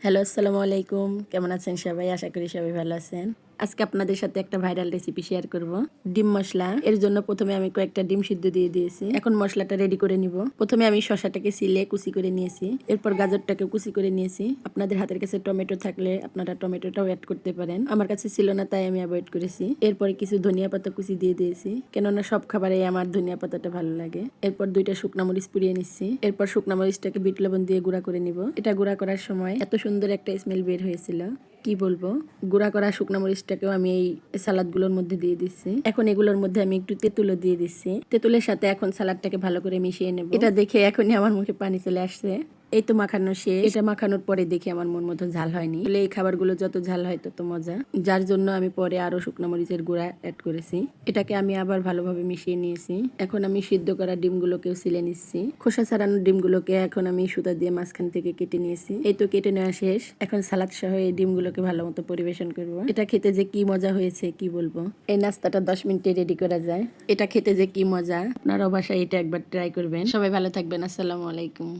Hello, আসসালামু আলাইকুম। কেমন আছেন সবাই? আশা করি সবাই ভালো আছেন। আজকে আপনাদের সাথে একটা ভাইরাল রেসিপি শেয়ার করব। ডিম মসলা। এর জন্য প্রথমে আমি কয়েকটা ডিম সিদ্ধ দিয়ে দিয়েছি। এখন মশলাটা রেডি করে নিব। প্রথমে আমি শসাটাকে সিলে কুচি করে নিয়েছি। এরপর গাজরটাকে কুচি করে নিয়েছি। আপনাদের হাতের কাছে টমেটো থাকলে আপনারা টমেটোটাও অ্যাড করতে পারেন। আমার কাছে ছিল না, তাই আমি অ্যাভয়েড করেছি। এরপরে কিছু ধনিয়া পাতা কুচি দিয়ে দিয়েছি, কেননা সব খাবারে আমার ধনিয়া পাতাটা ভালো লাগে। এরপর 2টা শুকনা মরিচ পুড়িয়ে নিচ্ছি। এরপর শুকনা মরিচটাকে বিট লবণ দিয়ে গুঁড়া করে নিব। এটা গুঁড়া করার সময় এত সুন্দর একটা স্মেল বের হয়েছিল, কি বলবো। গুঁড়া করা শুকনা মরিচটাকেও আমি এই সালাদগুলোর মধ্যে দিয়ে দিচ্ছি। এখন এগুলোর মধ্যে আমি একটু তেঁতুলও দিয়ে দিচ্ছি। তেঁতুলের সাথে এখন সালাদটাকে ভালো করে মিশিয়ে নেব। এটা দেখে এখনই আমার মুখে পানি চলে আসছে। এই তো মাখানো শেষ। এটা মাখানোর পরে দেখি আমার মন মতো ঝাল হয়নি। বলে এই খাবারগুলো যত ঝাল হয় তত মজা, যার জন্য আমি পরে আরো শুকনো মরিচের গুঁড়া অ্যাড করেছি। এটাকে আমি আবার ভালোভাবে মিশিয়ে নিয়েছি। এখন আমি সিদ্ধ করা ডিমগুলোকেও সিলে নিচ্ছি। খোসা ছাড়ানো ডিমগুলোকে এখন আমি সুতা দিয়ে মাঝখান থেকে কেটে নিয়েছি। এই তো কেটে নেওয়া শেষ। এখন সালাদ সহ এই ডিমগুলোকে ভালো মতো পরিবেশন করব। এটা খেতে যে কি মজা হয়েছে কি বলবো। এই নাস্তাটা 10 মিনিটে রেডি করা যায়। এটা খেতে যে কি মজা, আপনারাও বাসায় এটা একবার ট্রাই করবেন। সবাই ভালো থাকবেন। আসসালামু আলাইকুম।